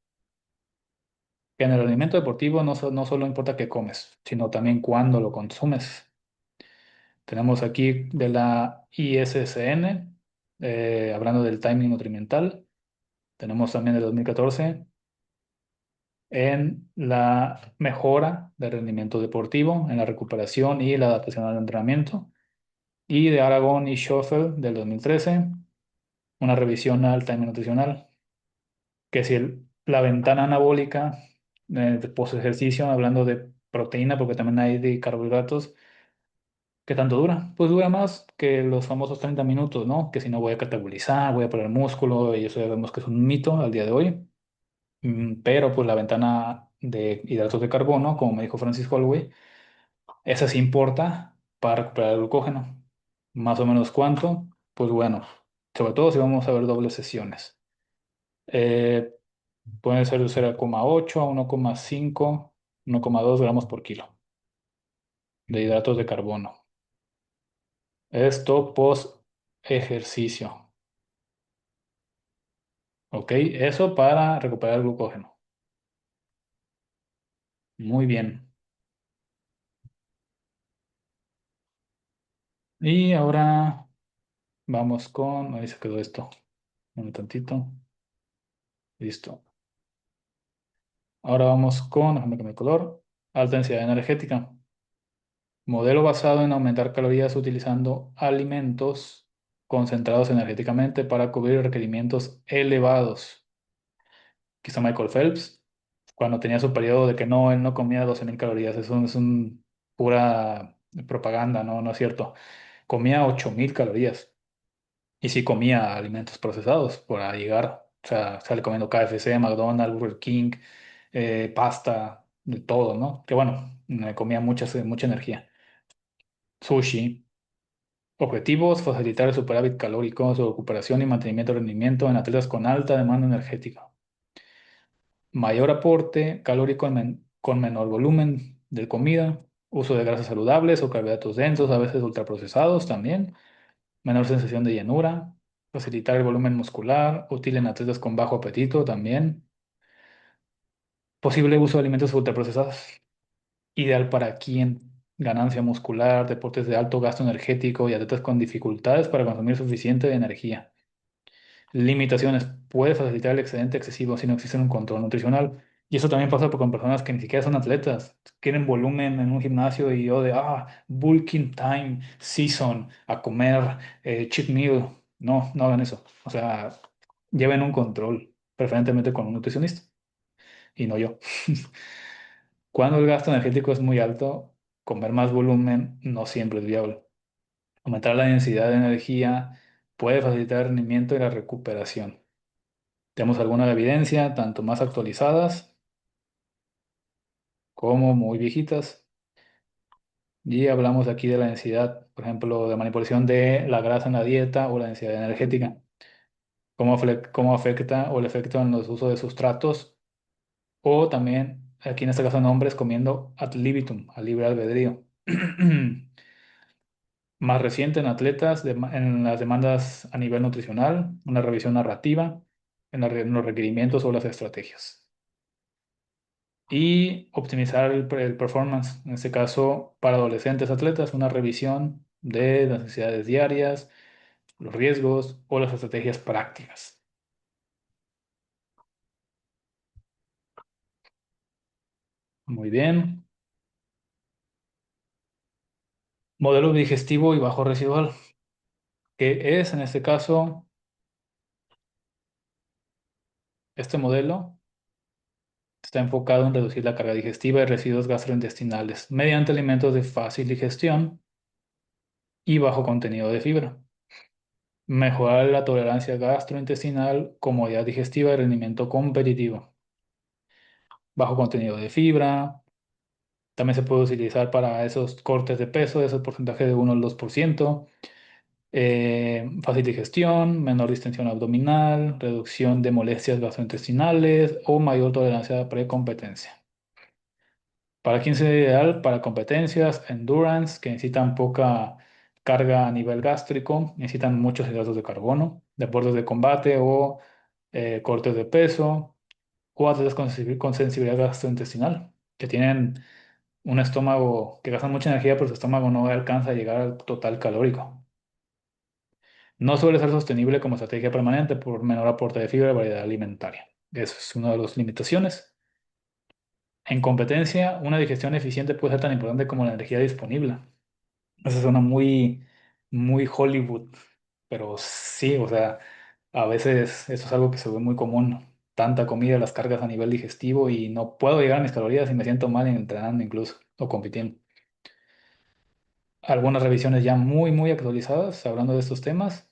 que en el rendimiento deportivo no solo importa qué comes, sino también cuándo lo consumes. Tenemos aquí de la ISSN, hablando del timing nutrimental. Tenemos también de 2014 en la mejora del rendimiento deportivo, en la recuperación y la adaptación al entrenamiento. Y de Aragón y Schoffel del 2013, una revisión al timing nutricional, que si la ventana anabólica de post ejercicio, hablando de proteína, porque también hay de carbohidratos. ¿Qué tanto dura? Pues dura más que los famosos 30 minutos, ¿no? Que si no voy a catabolizar, voy a perder músculo, y eso ya vemos que es un mito al día de hoy. Pero pues la ventana de hidratos de carbono, como me dijo Francis Holloway, esa sí importa para recuperar el glucógeno. Más o menos cuánto, pues bueno, sobre todo si vamos a ver dobles sesiones. Eh, Pueden ser de 0,8 a 1,5, 1,2 gramos por kilo de hidratos de carbono. Esto post ejercicio. ¿Ok? Eso para recuperar el glucógeno. Muy bien. Y ahora vamos con, ahí se quedó esto, un tantito, listo. Ahora vamos con, déjame cambiar el color, alta densidad energética. Modelo basado en aumentar calorías utilizando alimentos concentrados energéticamente para cubrir requerimientos elevados. Aquí está Michael Phelps, cuando tenía su periodo de que no, él no comía 12.000 calorías. Eso es un pura propaganda, no, no es cierto. Comía 8.000 calorías. Y sí comía alimentos procesados para llegar. O sea, sale comiendo KFC, McDonald's, Burger King, pasta, de todo, ¿no? Que bueno, me comía mucha energía. Sushi. Objetivos: facilitar el superávit calórico, su recuperación y mantenimiento de rendimiento en atletas con alta demanda energética. Mayor aporte calórico con menor volumen de comida. Uso de grasas saludables o carbohidratos densos, a veces ultraprocesados también. Menor sensación de llenura. Facilitar el volumen muscular. Útil en atletas con bajo apetito también. Posible uso de alimentos ultraprocesados. Ideal para quien. Ganancia muscular, deportes de alto gasto energético y atletas con dificultades para consumir suficiente energía. Limitaciones: puede facilitar el excedente excesivo si no existe un control nutricional. Y eso también pasa con personas que ni siquiera son atletas, quieren volumen en un gimnasio y yo bulking time, season, a comer, cheat meal. No, no hagan eso. O sea, lleven un control, preferentemente con un nutricionista y no yo. Cuando el gasto energético es muy alto, comer más volumen no siempre es viable. Aumentar la densidad de energía puede facilitar el rendimiento y la recuperación. Tenemos alguna evidencia, tanto más actualizadas como muy viejitas. Y hablamos aquí de la densidad, por ejemplo, de manipulación de la grasa en la dieta o la densidad energética. Cómo afecta o el efecto en los usos de sustratos. O también, aquí en este caso en hombres, comiendo ad libitum, a libre albedrío. Más reciente en atletas, en las demandas a nivel nutricional, una revisión narrativa en los requerimientos o las estrategias. Y optimizar el performance, en este caso para adolescentes atletas, una revisión de las necesidades diarias, los riesgos o las estrategias prácticas. Muy bien. Modelo digestivo y bajo residual, que es en este caso, este modelo está enfocado en reducir la carga digestiva y residuos gastrointestinales mediante alimentos de fácil digestión y bajo contenido de fibra. Mejorar la tolerancia gastrointestinal, comodidad digestiva y rendimiento competitivo. Bajo contenido de fibra. También se puede utilizar para esos cortes de peso, ese porcentaje de 1 al 2%. Fácil digestión, menor distensión abdominal, reducción de molestias gastrointestinales o mayor tolerancia a precompetencia. ¿Para quién sería ideal? Para competencias, endurance, que necesitan poca carga a nivel gástrico, necesitan muchos hidratos de carbono, deportes de combate o cortes de peso, o atletas con sensibilidad gastrointestinal, que tienen un estómago que gasta mucha energía, pero su estómago no alcanza a llegar al total calórico. No suele ser sostenible como estrategia permanente por menor aporte de fibra y variedad alimentaria. Eso es una de las limitaciones. En competencia, una digestión eficiente puede ser tan importante como la energía disponible. Eso suena muy Hollywood, pero sí, o sea, a veces eso es algo que se ve muy común. Tanta comida, las cargas a nivel digestivo y no puedo llegar a mis calorías y me siento mal entrenando incluso o compitiendo. Algunas revisiones ya muy actualizadas hablando de estos temas.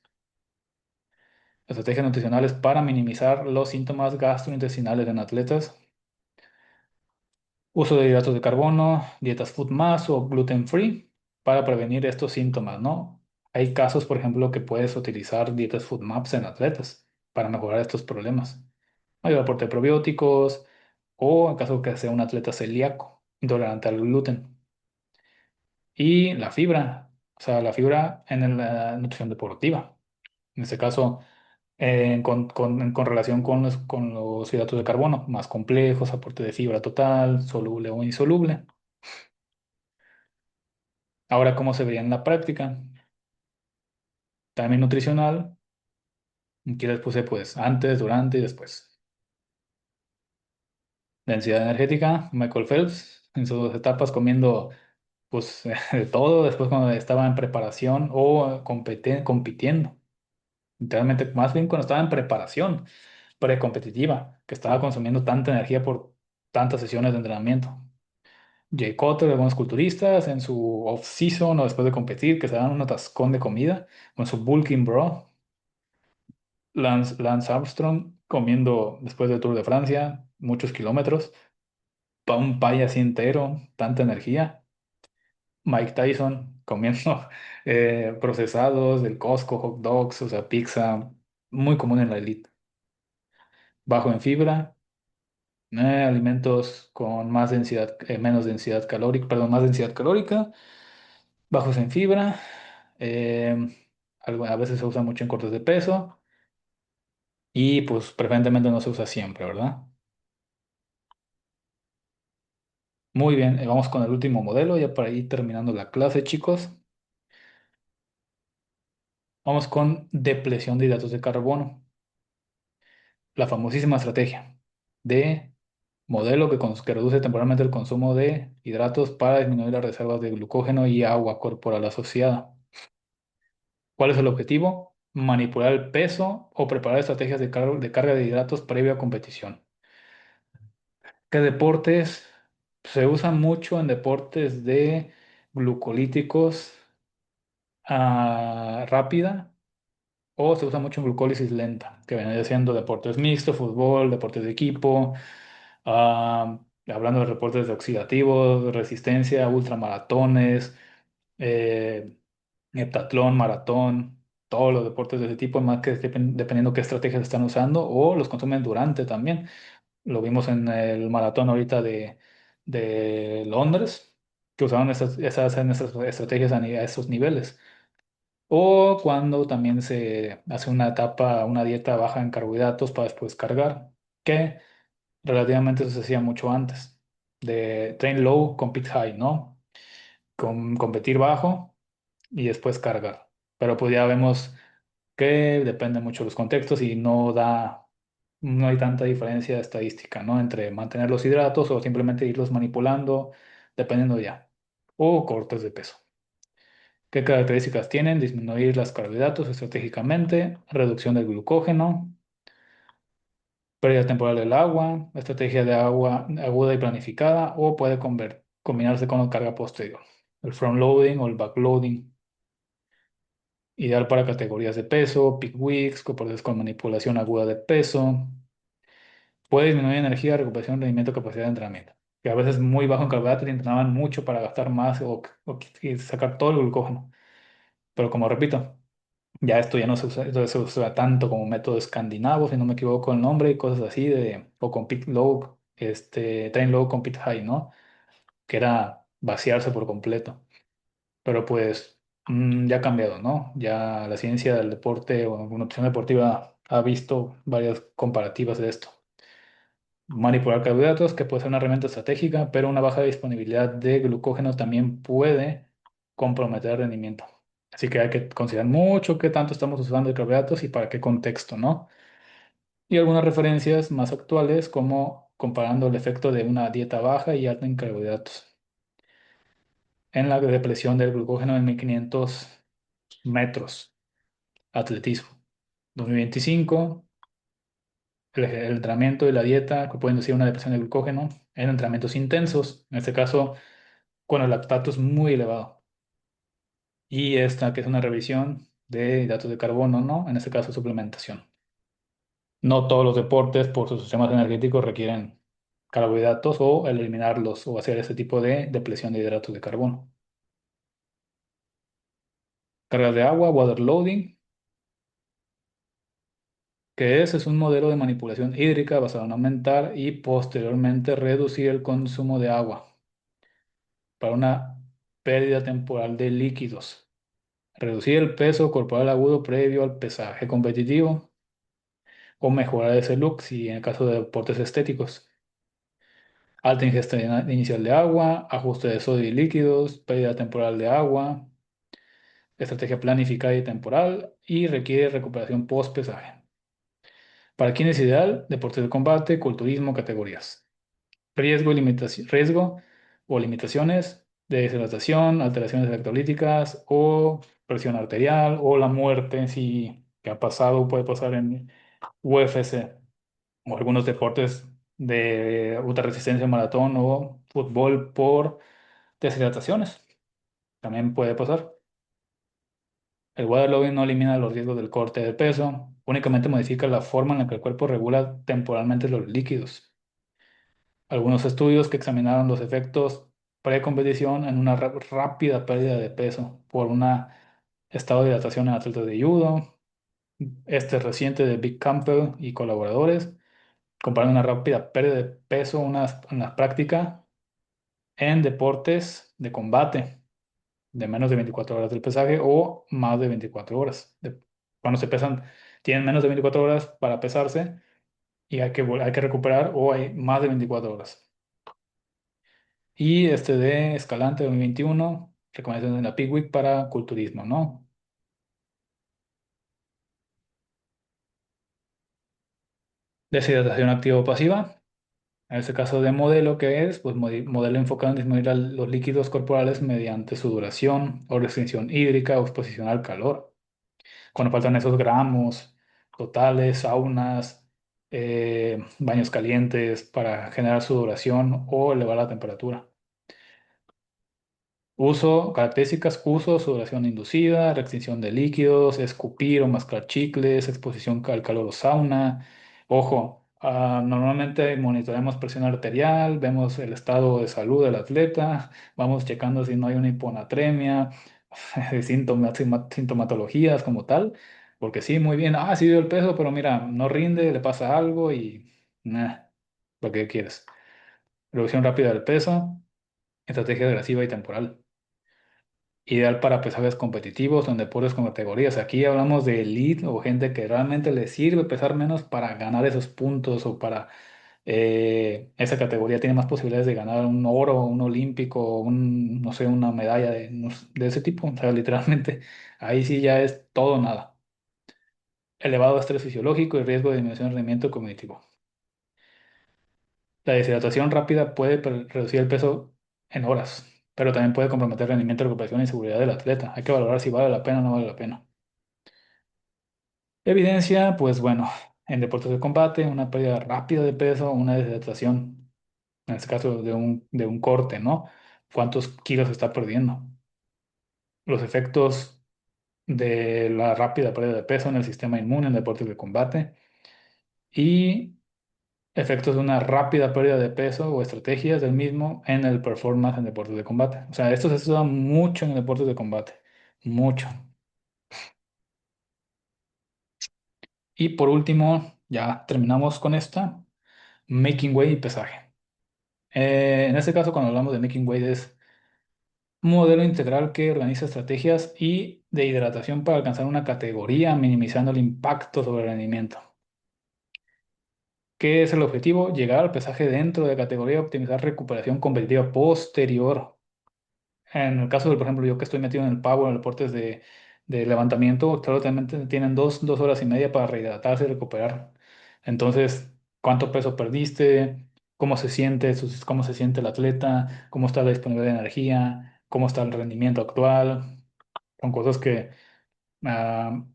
Estrategias nutricionales para minimizar los síntomas gastrointestinales en atletas. Uso de hidratos de carbono, dietas food mass o gluten free para prevenir estos síntomas, ¿no? Hay casos, por ejemplo, que puedes utilizar dietas food maps en atletas para mejorar estos problemas. Mayor aporte de probióticos o en caso que sea un atleta celíaco, intolerante al gluten. Y la fibra, o sea, la fibra en la nutrición deportiva. En este caso, con relación con los hidratos de carbono, más complejos, aporte de fibra total, soluble o insoluble. Ahora, ¿cómo se vería en la práctica? Timing nutricional, aquí les puse pues antes, durante y después. Densidad energética, Michael Phelps en sus etapas comiendo pues de todo, después cuando estaba en preparación o compitiendo. Literalmente, más bien cuando estaba en preparación precompetitiva, que estaba consumiendo tanta energía por tantas sesiones de entrenamiento. Jay Cutler, algunos culturistas en su off-season o después de competir, que se dan un atascón de comida con su bulking bro. Lance Armstrong comiendo después del Tour de Francia muchos kilómetros, pa un pay así entero, tanta energía. Mike Tyson comiendo procesados del Costco, hot dogs, o sea, pizza, muy común en la elite. Bajo en fibra, alimentos con más densidad, menos densidad calórica, perdón, más densidad calórica, bajos en fibra, eh, a veces se usa mucho en cortes de peso y pues preferentemente no se usa siempre, ¿verdad? Muy bien, vamos con el último modelo, ya para ir terminando la clase, chicos. Vamos con depleción de hidratos de carbono, la famosísima estrategia de modelo que reduce temporalmente el consumo de hidratos para disminuir las reservas de glucógeno y agua corporal asociada. ¿Cuál es el objetivo? Manipular el peso o preparar estrategias de carga de hidratos previo a competición. ¿Qué deportes? Se usan mucho en deportes de glucolíticos rápida o se usa mucho en glucólisis lenta, que viene siendo deportes mixtos, fútbol, deportes de equipo, hablando de deportes de oxidativos, resistencia, ultramaratones, eh, heptatlón, maratón, todos los deportes de ese tipo, más que dependiendo qué estrategias están usando o los consumen durante también. Lo vimos en el maratón ahorita de Londres, que usaban esas estrategias a esos niveles. O cuando también se hace una etapa, una dieta baja en carbohidratos para después cargar, que relativamente eso se hacía mucho antes, de train low, compete high, ¿no? Competir bajo y después cargar. Pero pues ya vemos que depende mucho de los contextos y no hay tanta diferencia estadística, ¿no? Entre mantener los hidratos o simplemente irlos manipulando, dependiendo ya. O cortes de peso. ¿Qué características tienen? Disminuir los carbohidratos estratégicamente, reducción del glucógeno, pérdida temporal del agua, estrategia de agua aguda y planificada, o puede combinarse con la carga posterior, el front loading o el backloading, ideal para categorías de peso, peak weeks, deportes con manipulación aguda de peso, puede disminuir energía, recuperación, rendimiento, capacidad de entrenamiento, que a veces muy bajo en carbohidratos y entrenaban mucho para gastar más y sacar todo el glucógeno. Pero como repito, ya esto ya no se usa, esto se usa tanto como método escandinavo, si no me equivoco el nombre, y cosas así o compete low, train low, compete high, ¿no? Que era vaciarse por completo. Pero pues ya ha cambiado, ¿no? Ya la ciencia del deporte o una opción deportiva ha visto varias comparativas de esto. Manipular carbohidratos, que puede ser una herramienta estratégica, pero una baja disponibilidad de glucógeno también puede comprometer el rendimiento. Así que hay que considerar mucho qué tanto estamos usando de carbohidratos y para qué contexto, ¿no? Y algunas referencias más actuales, como comparando el efecto de una dieta baja y alta en carbohidratos en la depresión del glucógeno en 1500 metros, atletismo. 2025, el entrenamiento y la dieta que pueden decir una depresión del glucógeno en entrenamientos intensos, en este caso con el lactato es muy elevado. Y esta que es una revisión de hidratos de carbono, ¿no? En este caso suplementación. No todos los deportes por sus sistemas energéticos requieren carbohidratos o eliminarlos o hacer ese tipo de depresión de hidratos de carbono. Cargas de agua, water loading, que es un modelo de manipulación hídrica basado en aumentar y posteriormente reducir el consumo de agua para una pérdida temporal de líquidos. Reducir el peso corporal agudo previo al pesaje competitivo o mejorar ese look si en el caso de deportes estéticos. Alta ingesta inicial de agua, ajuste de sodio y líquidos, pérdida temporal de agua, estrategia planificada y temporal y requiere recuperación post-pesaje. ¿Para quién es ideal? Deportes de combate, culturismo, categorías. Riesgo o limitaciones de deshidratación, alteraciones electrolíticas o presión arterial o la muerte, si que ha pasado o puede pasar en UFC o algunos deportes de ultrarresistencia, maratón o fútbol por deshidrataciones. También puede pasar. El waterlogging no elimina los riesgos del corte de peso, únicamente modifica la forma en la que el cuerpo regula temporalmente los líquidos. Algunos estudios que examinaron los efectos pre-competición en una rápida pérdida de peso por un estado de hidratación en atletas de judo, este reciente de Big Campbell y colaboradores, comparando una rápida pérdida de peso en la práctica en deportes de combate de menos de 24 horas del pesaje o más de 24 horas. Cuando se pesan, tienen menos de 24 horas para pesarse y hay que recuperar o hay más de 24 horas. Y este de Escalante 2021, recomendaciones de la Pickwick para culturismo, ¿no? Deshidratación activa o pasiva. En este caso de modelo, ¿qué es? Pues modelo enfocado en disminuir los líquidos corporales mediante sudoración o restricción hídrica o exposición al calor. Cuando faltan esos gramos totales, saunas, baños calientes para generar sudoración o elevar la temperatura. Características, uso, sudoración inducida, restricción de líquidos, escupir o mascar chicles, exposición al calor o sauna. Ojo, normalmente monitoreamos presión arterial, vemos el estado de salud del atleta, vamos checando si no hay una hiponatremia, sintomatologías como tal, porque sí, muy bien, sí dio el peso, pero mira, no rinde, le pasa algo y lo que quieres. Reducción rápida del peso, estrategia agresiva y temporal. Ideal para pesajes competitivos en deportes con categorías. Aquí hablamos de elite o gente que realmente le sirve pesar menos para ganar esos puntos o para esa categoría tiene más posibilidades de ganar un oro, un olímpico, no sé, una medalla de ese tipo. O sea, literalmente ahí sí ya es todo o nada. Elevado estrés fisiológico y riesgo de disminución de rendimiento cognitivo. La deshidratación rápida puede reducir el peso en horas, pero también puede comprometer el rendimiento, recuperación y seguridad del atleta. Hay que valorar si vale la pena o no vale la pena. Evidencia, pues bueno, en deportes de combate, una pérdida rápida de peso, una deshidratación, en este caso de un corte, ¿no? ¿Cuántos kilos está perdiendo? Los efectos de la rápida pérdida de peso en el sistema inmune en deportes de combate y efectos de una rápida pérdida de peso o estrategias del mismo en el performance en deportes de combate. O sea, esto se estudia mucho en deportes de combate, mucho. Y por último, ya terminamos con esta, making weight y pesaje. En este caso, cuando hablamos de making weight es un modelo integral que organiza estrategias y de hidratación para alcanzar una categoría, minimizando el impacto sobre el rendimiento. ¿Qué es el objetivo? Llegar al pesaje dentro de categoría, optimizar recuperación competitiva posterior. En el caso de, por ejemplo, yo que estoy metido en el power, en deportes de levantamiento, claramente tienen dos horas y media para rehidratarse y recuperar. Entonces, ¿cuánto peso perdiste? ¿Cómo se siente? ¿Cómo se siente el atleta? ¿Cómo está la disponibilidad de energía? ¿Cómo está el rendimiento actual? Son cosas que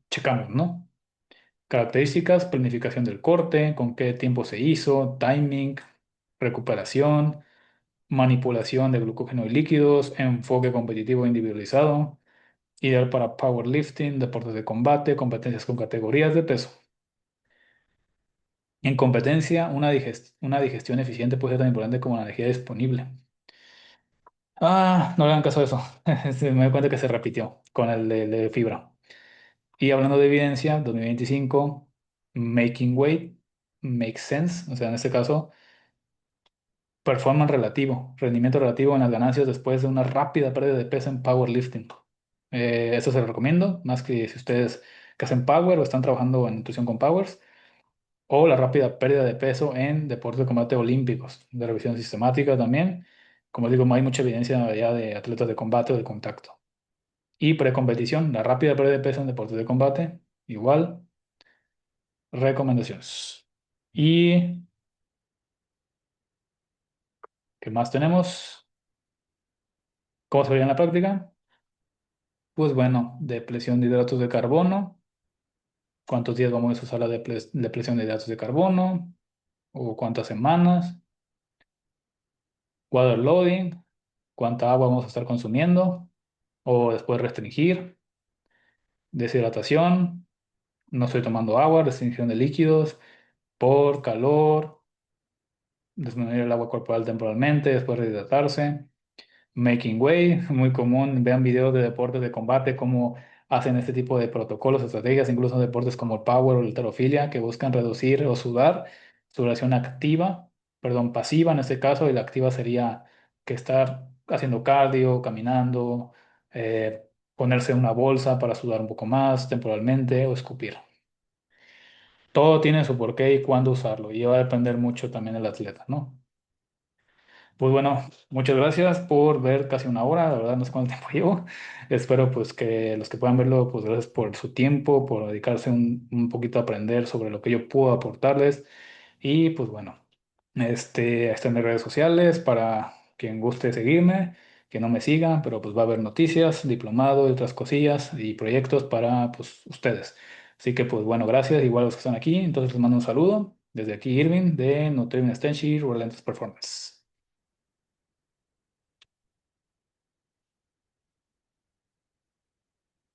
checamos, ¿no? Características, planificación del corte, con qué tiempo se hizo, timing, recuperación, manipulación de glucógeno y líquidos, enfoque competitivo individualizado, ideal para powerlifting, deportes de combate, competencias con categorías de peso. En competencia, una digestión eficiente puede ser tan importante como la energía disponible. No le hagan caso a eso. Me doy cuenta que se repitió con el de fibra. Y hablando de evidencia, 2025, making weight makes sense. O sea, en este caso, performance relativo, rendimiento relativo en las ganancias después de una rápida pérdida de peso en powerlifting. Esto se lo recomiendo, más que si ustedes que hacen power o están trabajando en nutrición con powers, o la rápida pérdida de peso en deportes de combate olímpicos, de revisión sistemática también. Como digo, hay mucha evidencia ya de atletas de combate o de contacto. Y precompetición, la rápida pérdida de peso en deportes de combate, igual, recomendaciones. ¿Y qué más tenemos? ¿Cómo se vería en la práctica? Pues bueno, depresión de hidratos de carbono. ¿Cuántos días vamos a usar la depresión de hidratos de carbono? ¿O cuántas semanas? Water loading. ¿Cuánta agua vamos a estar consumiendo? O después restringir. Deshidratación. No estoy tomando agua. Restricción de líquidos por calor. Disminuir el agua corporal temporalmente después de hidratarse. Making Way, muy común, vean videos de deportes de combate, cómo hacen este tipo de protocolos, estrategias, incluso deportes como el power o la halterofilia, que buscan reducir o sudar sudoración activa, perdón, pasiva en este caso, y la activa sería que estar haciendo cardio, caminando, ponerse una bolsa para sudar un poco más temporalmente o escupir. Todo tiene su porqué y cuándo usarlo, y va a depender mucho también del atleta, ¿no? Pues bueno, muchas gracias por ver casi una hora, la verdad no sé cuánto tiempo llevo. Espero pues que los que puedan verlo, pues gracias por su tiempo, por dedicarse un poquito a aprender sobre lo que yo puedo aportarles. Y pues bueno, están mis redes sociales para quien guste seguirme, que no me sigan, pero pues va a haber noticias, diplomado y otras cosillas y proyectos para pues ustedes. Así que pues bueno, gracias, igual los que están aquí. Entonces les mando un saludo desde aquí Irving de Nutrition Extension Relentless Performance.